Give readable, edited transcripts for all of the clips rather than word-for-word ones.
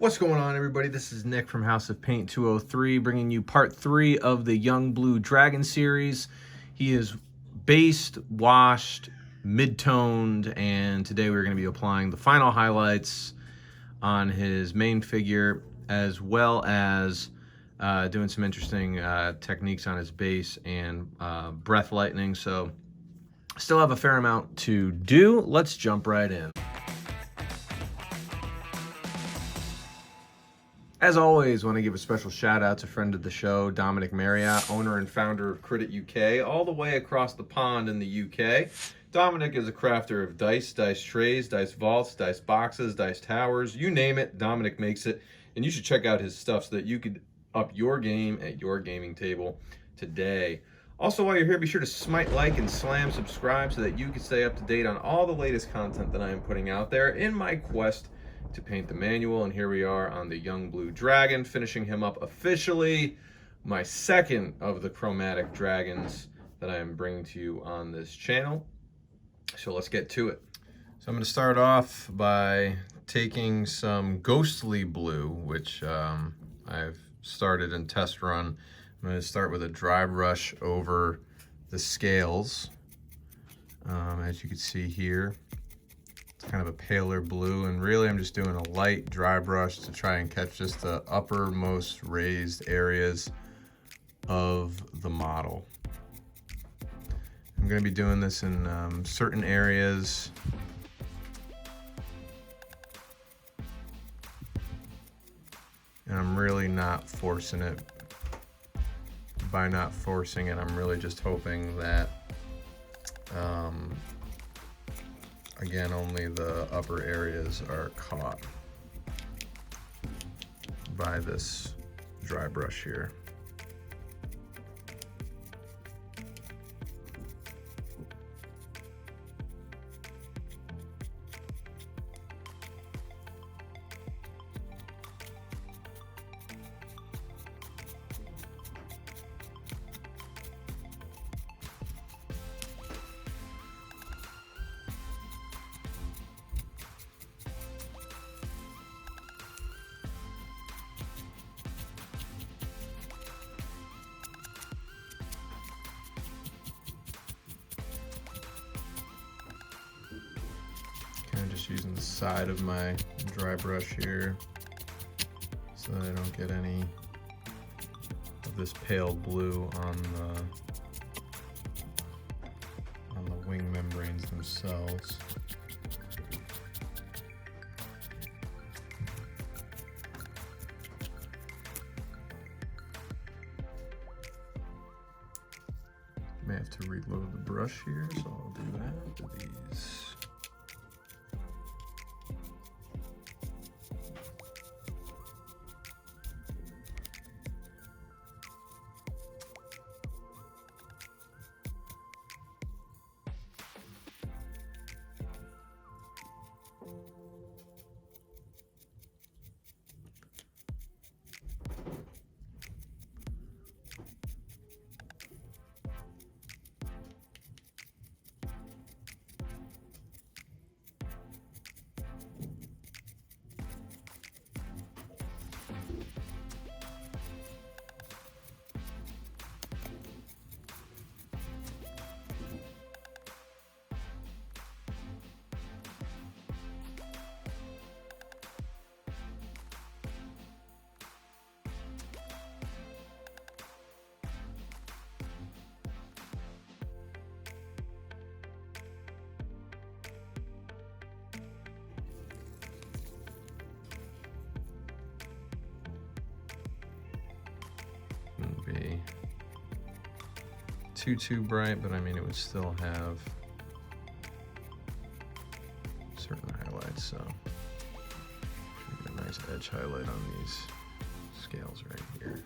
What's going on, everybody? This is Nick from House of Paint 203, bringing you part 3 of the Young Blue Dragon series. He is based, washed, mid-toned, and today we're going to be applying the final highlights on his main figure, as well as doing some interesting techniques on his base and breath lightning. So still have a fair amount to do. Let's jump right in. As always, want to give a special shout out to friend of the show, Dominic Marriott, owner and founder of Cretin UK, all the way across the pond in the UK. Dominic is a crafter of dice trays, dice vaults, dice boxes, dice towers, you name it, Dominic makes it. And you should check out his stuff so that you could up your game at your gaming table today. Also, while you're here, be sure to smite like and slam subscribe so that you can stay up to date on all the latest content that I am putting out there in my quest to paint the manual. And here we are on the Young Blue Dragon, finishing him up officially, my second of the chromatic dragons that I am bringing to you on this channel. So let's get to it. So I'm going to start off by taking some ghostly blue, which I've started in test run. I'm going to start with a dry brush over the scales. As you can see here, it's kind of a paler blue, and really I'm just doing a light dry brush to try and catch just the uppermost raised areas of the model. I'm going to be doing this in certain areas. And I'm really not forcing it. By not forcing it, I'm really just hoping that again, only the upper areas are caught by this dry brush here. Just using the side of my dry brush here so that I don't get any of this pale blue on the wing membranes themselves. May have to reload the brush here, so I'll do that with these. Be too bright, but I mean it would still have certain highlights, so get a nice edge highlight on these scales right here.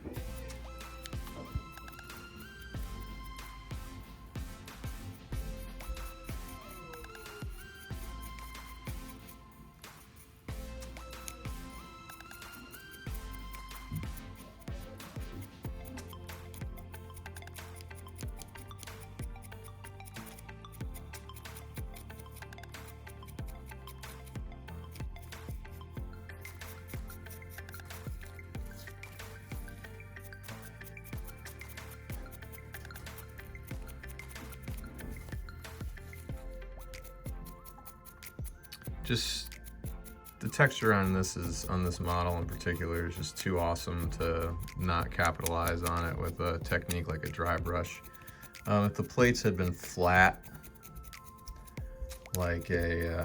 just the texture on this model in particular is just too awesome to not capitalize on it with a technique like a dry brush. If the plates had been flat, like a,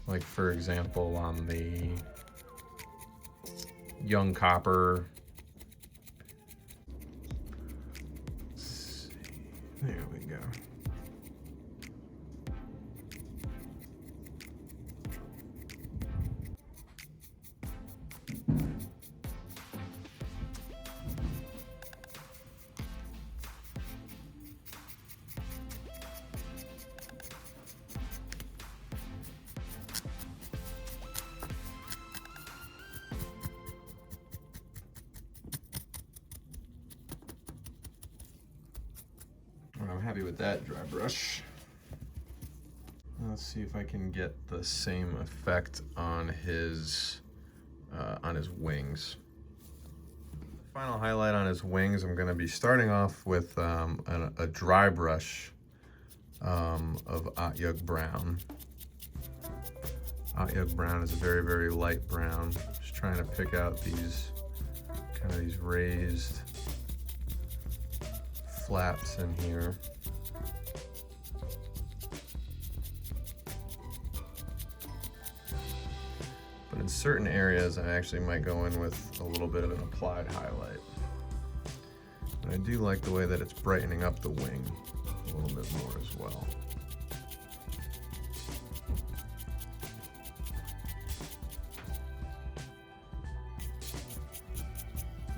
like for example on the young copper, there we go. I'm happy with that dry brush. Let's see if I can get the same effect on his wings. Final highlight on his wings, I'm going to be starting off with a dry brush of Otyugh brown. Otyugh brown is a very, very light brown. Just trying to pick out these kind of these raised flaps in here. But in certain areas, I actually might go in with a little bit of an applied highlight. And I do like the way that it's brightening up the wing a little bit more as well.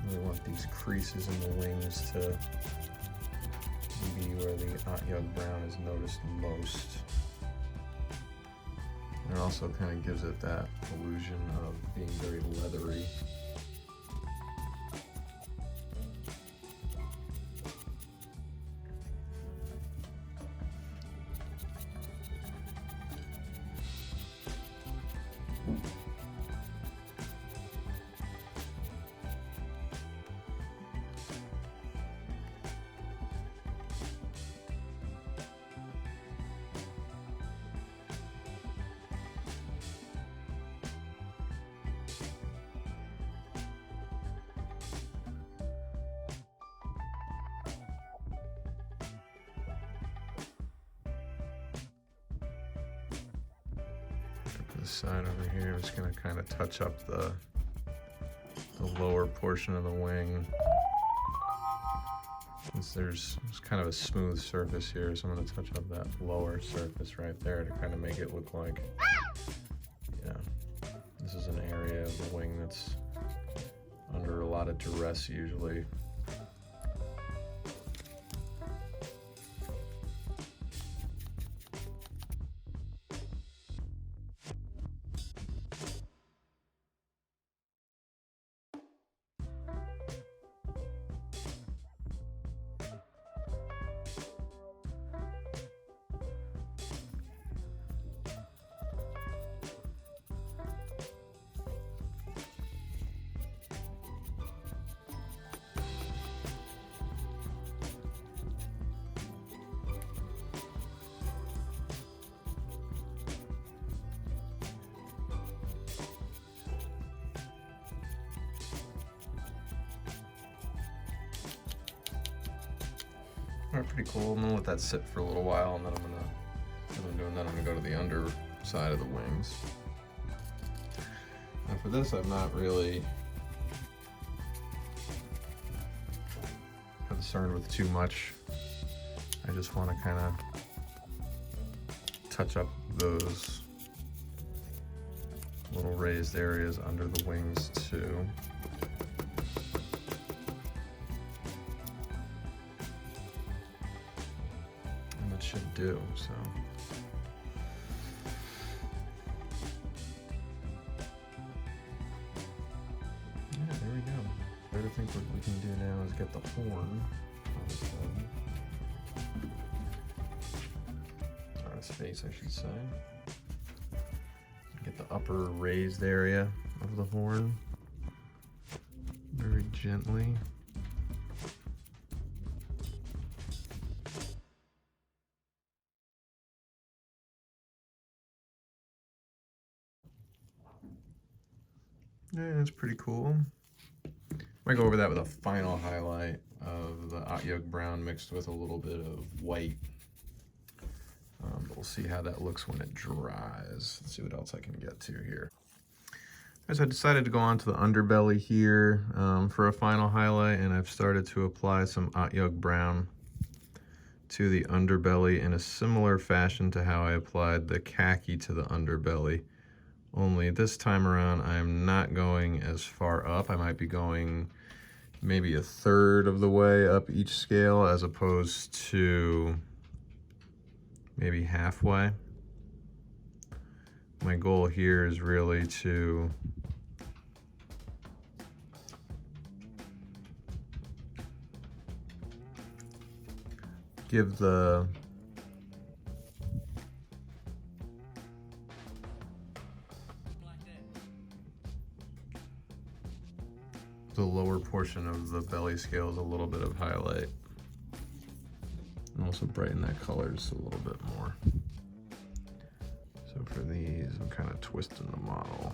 Really want these creases in the wings to be where the Otyugh brown is noticed most. And it also kind of gives it that illusion of being very leathery. This side over here, I'm just going to kind of touch up the lower portion of the wing. Since there's kind of a smooth surface here, so I'm going to touch up that lower surface right there to kind of make it look like, yeah, this is an area of the wing that's under a lot of duress usually. All right, pretty cool. I'm gonna let that sit for a little while, and then I'm gonna go to the underside of the wings. And for this, I'm not really concerned with too much. I just want to kind of touch up those little raised areas under the wings too. Should do so. Yeah, there we go. I think what we can do now is get the horn on his face, I should say. Get the upper raised area of the horn very gently. Yeah, that's pretty cool. Might go over that with a final highlight of the Otyugh brown mixed with a little bit of white. But we'll see how that looks when it dries. Let's see what else I can get to here. So I decided to go on to the underbelly here for a final highlight, and I've started to apply some Otyugh brown to the underbelly in a similar fashion to how I applied the khaki to the underbelly. Only this time around, I'm not going as far up. I might be going maybe a third of the way up each scale as opposed to maybe halfway. My goal here is really to give the lower portion of the belly scales a little bit of highlight, and also brighten that color just a little bit more. So for these, I'm kind of twisting the model.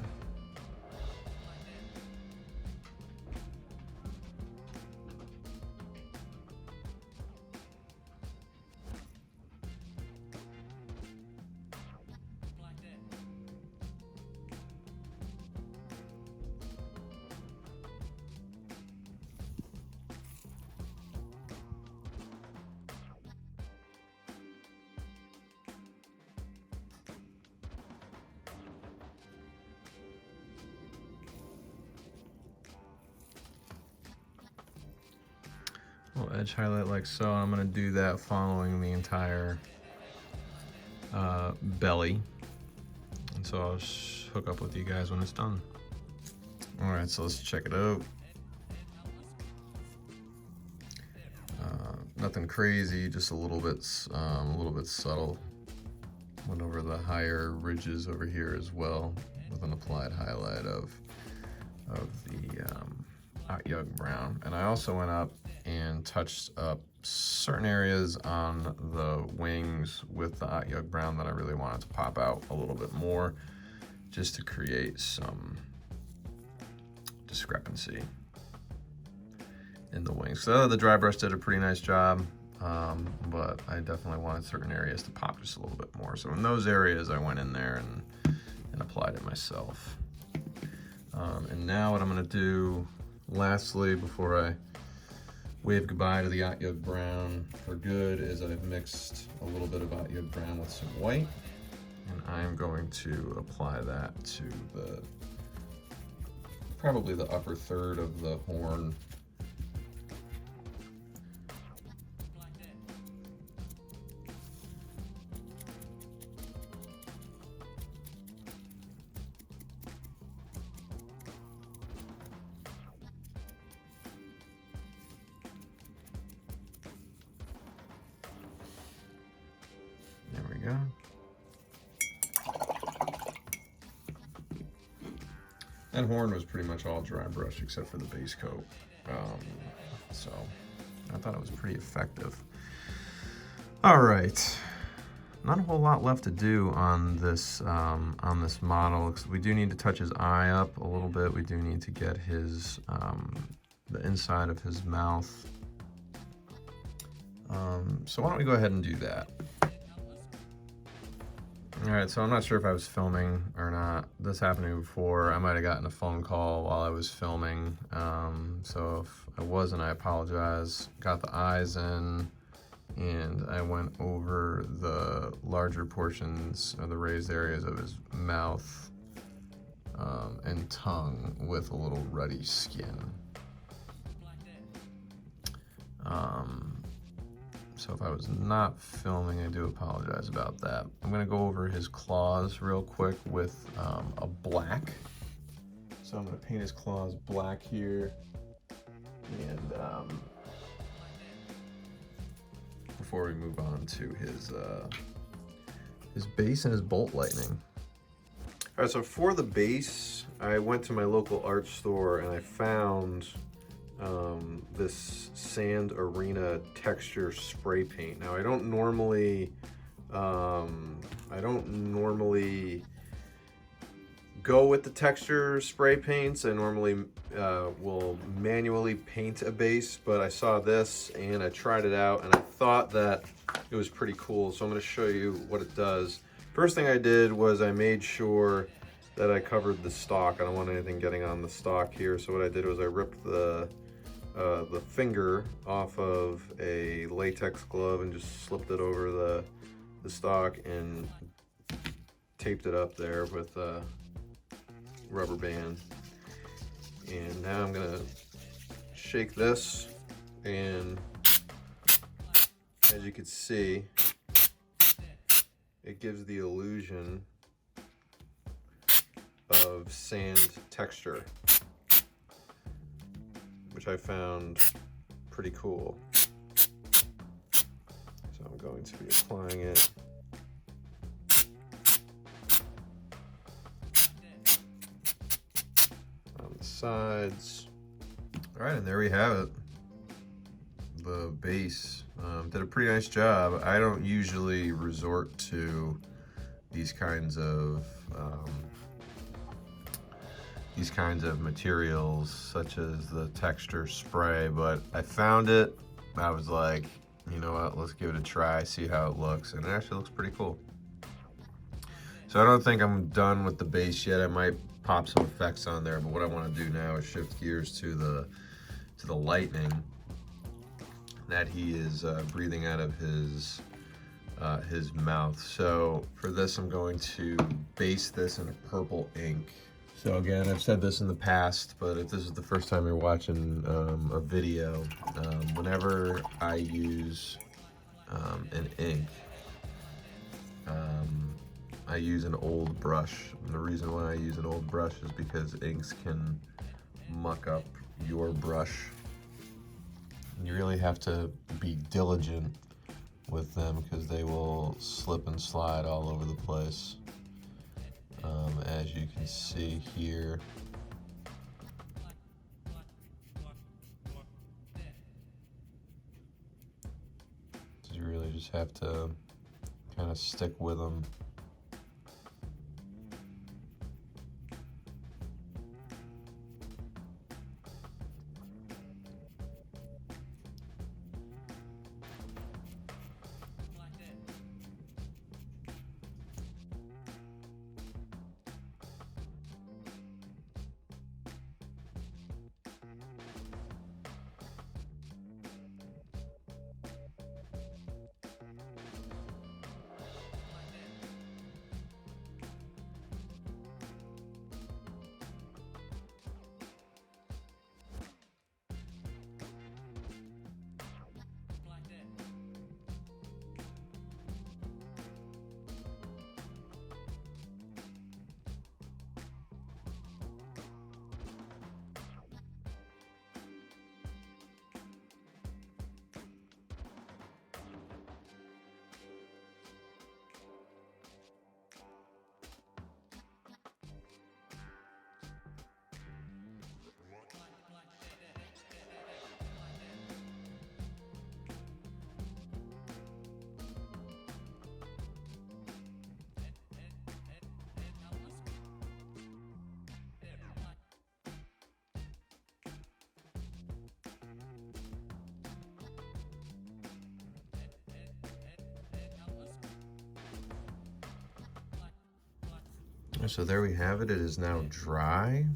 Little edge highlight like so. I'm going to do that following the entire belly. And so I'll hook up with you guys when it's done. Alright, so let's check it out. Nothing crazy, just a little bit subtle. Went over the higher ridges over here as well with an applied highlight of the Otyugh brown. And I also went up and touched up certain areas on the wings with the Otyugh brown that I really wanted to pop out a little bit more, just to create some discrepancy in the wings. So the dry brush did a pretty nice job, but I definitely wanted certain areas to pop just a little bit more. So in those areas, I went in there and applied it myself. And now what I'm gonna do, lastly, before I wave goodbye to the Otyugh brown for good, is I've mixed a little bit of Otyugh brown with some white, and I'm going to apply that to probably the upper third of the horn. There we go. That horn was pretty much all dry brush except for the base coat. So I thought it was pretty effective. All right, not a whole lot left to do on this model, because we do need to touch his eye up a little bit. We do need to get his the inside of his mouth. So why don't we go ahead and do that? All right, so I'm not sure if I was filming or not. This happened to me before. I might have gotten a phone call while I was filming. So if I wasn't, I apologize. Got the eyes in, and I went over the larger portions or the raised areas of his mouth and tongue with a little Ruddy Skin. So if I was not filming, I do apologize about that. I'm gonna go over his claws real quick with a black. So I'm gonna paint his claws black here. And before we move on to his base and his bolt lightning. All right, so for the base, I went to my local art store and I found this Sand Arena texture spray paint. Now I don't normally go with the texture spray paints. I normally will manually paint a base, but I saw this and I tried it out and I thought that it was pretty cool. So I'm going to show you what it does. First thing I did was I made sure that I covered the stock. I don't want anything getting on the stock here. So what I did was I ripped the finger off of a latex glove and just slipped it over the stock and taped it up there with a rubber band. And now I'm gonna shake this, and as you can see, it gives the illusion of sand texture, which I found pretty cool. So I'm going to be applying it on the sides. All right, and there we have it. The base did a pretty nice job. I don't usually resort to these kinds of materials such as the texture spray, but I found it. I was like, you know what, let's give it a try, see how it looks, and it actually looks pretty cool. So I don't think I'm done with the base yet. I might pop some effects on there, but what I want to do now is shift gears to the lightning that he is breathing out of his mouth. So for this, I'm going to base this in a purple ink. So again, I've said this in the past, but if this is the first time you're watching a video, whenever I use an ink, I use an old brush. And the reason why I use an old brush is because inks can muck up your brush. You really have to be diligent with them because they will slip and slide all over the place. As you can see here, you really just have to kind of stick with them. So there we have it. It is now dry,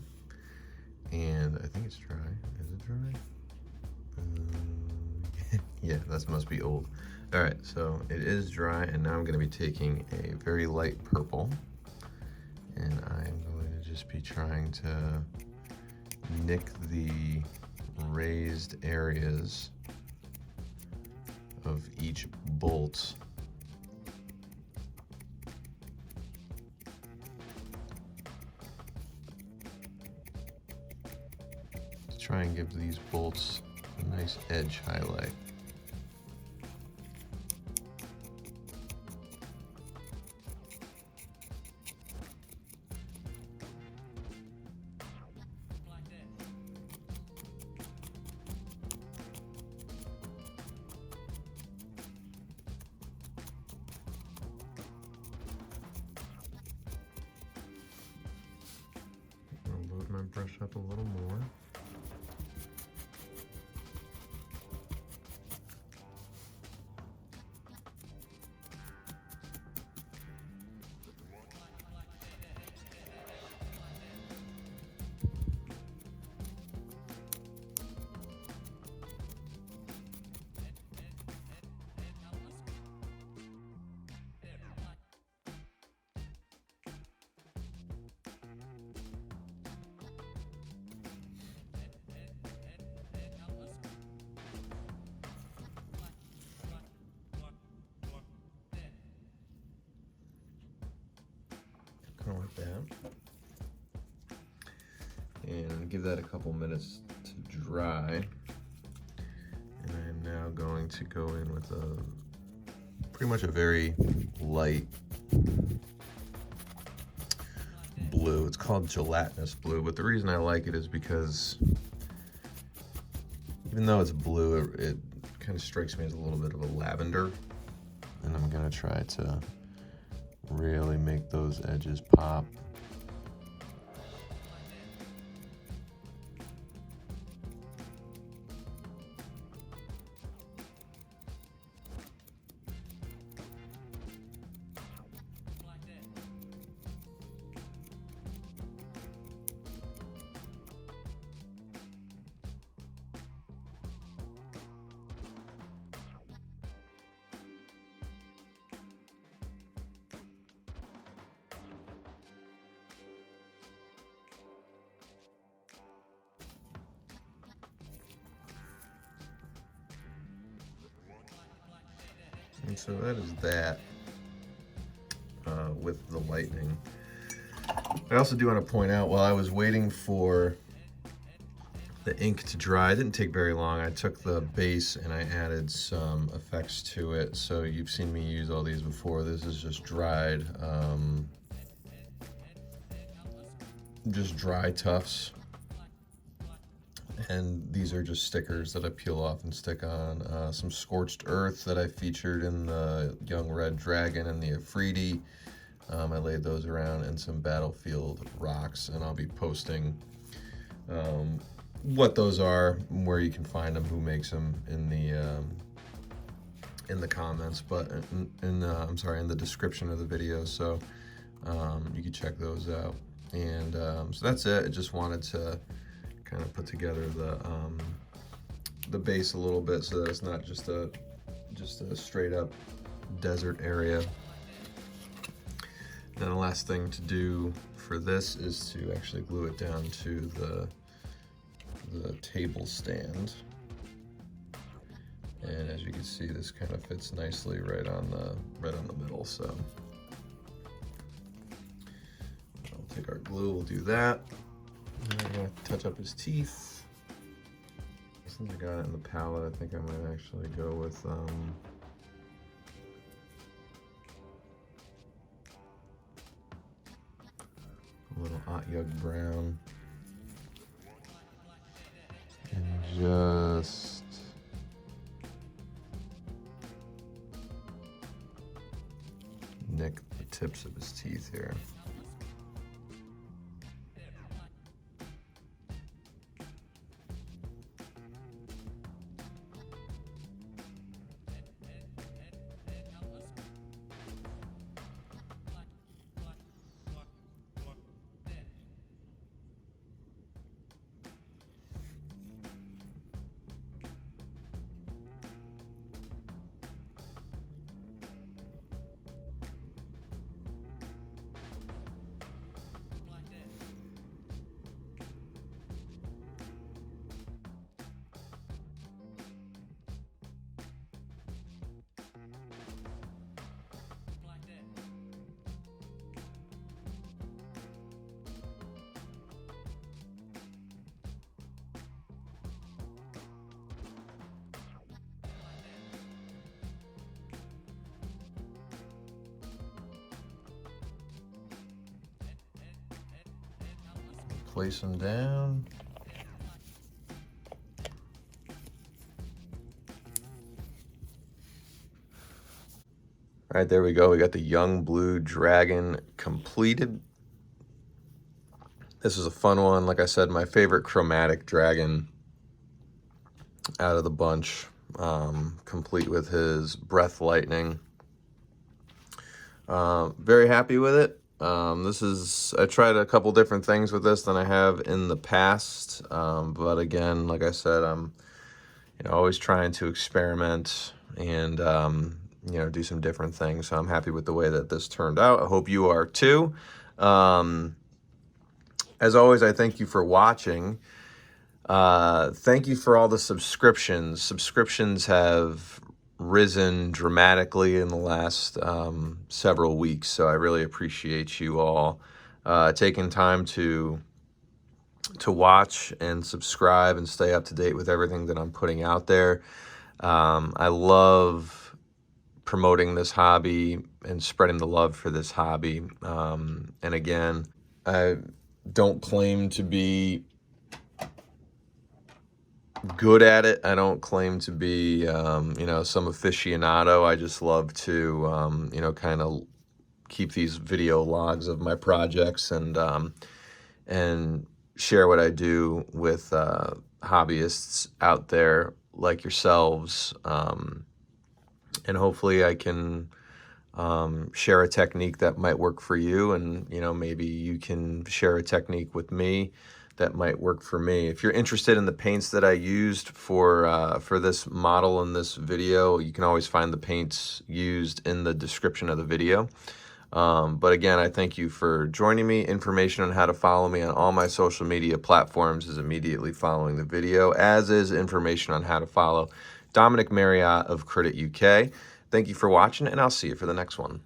and I think it's dry. Is it dry? Yeah, that must be old. All right, so it is dry, and now I'm going to be taking a very light purple, and I'm going to just be trying to nick the raised areas of each bolt. Try and give these bolts a nice edge highlight. brush up a little more. Kind of like that. And give that a couple minutes to dry. And I am now going to go in with pretty much a very light blue. It's called gelatinous blue, but the reason I like it is because even though it's blue, it kind of strikes me as a little bit of a lavender. And I'm gonna try to really make those edges pop. And so that is that with the lightning. I also do want to point out, while I was waiting for the ink to dry, it didn't take very long. I took the base and I added some effects to it. So you've seen me use all these before. This is just dried tufts. And these are just stickers that I peel off and stick on. Some Scorched Earth that I featured in the Young Red Dragon and the Afridi. I laid those around, and some Battlefield rocks, and I'll be posting what those are, where you can find them, who makes them in the comments, but in the description of the video, so you can check those out. And so that's it. I just wanted to kind of put together the base a little bit so that it's not just a straight up desert area. Then the last thing to do for this is to actually glue it down to the table stand. And as you can see, this kind of fits nicely right on the middle. So I'll take our glue, we'll do that. And I'm gonna touch up his teeth. Since I got it in the palette, I think I might actually go with a little Otyugh brown. And just nick the tips of his teeth here. Place them down. All right, there we go. We got the young blue dragon completed. This is a fun one. Like I said, my favorite chromatic dragon out of the bunch, complete with his breath lightning. Very happy with it. I tried a couple different things with this than I have in the past. But again, like I said, I'm always trying to experiment and do some different things. So I'm happy with the way that this turned out. I hope you are too. As always, I thank you for watching. Thank you for all the subscriptions. Subscriptions have risen dramatically in the last several weeks, so I really appreciate you all taking time to watch and subscribe and stay up to date with everything that I'm putting out there. I love promoting this hobby and spreading the love for this hobby. And again, I don't claim to be good at it. I don't claim to be, some aficionado. I just love to, kind of keep these video logs of my projects and share what I do with hobbyists out there like yourselves. And hopefully I can share a technique that might work for you, and maybe you can share a technique with me that might work for me. If you're interested in the paints that I used for this model in this video, you can always find the paints used in the description of the video. But again, I thank you for joining me. Information on how to follow me on all my social media platforms is immediately following the video, as is information on how to follow Dominic Marriott of Cretin UK. Thank you for watching, and I'll see you for the next one.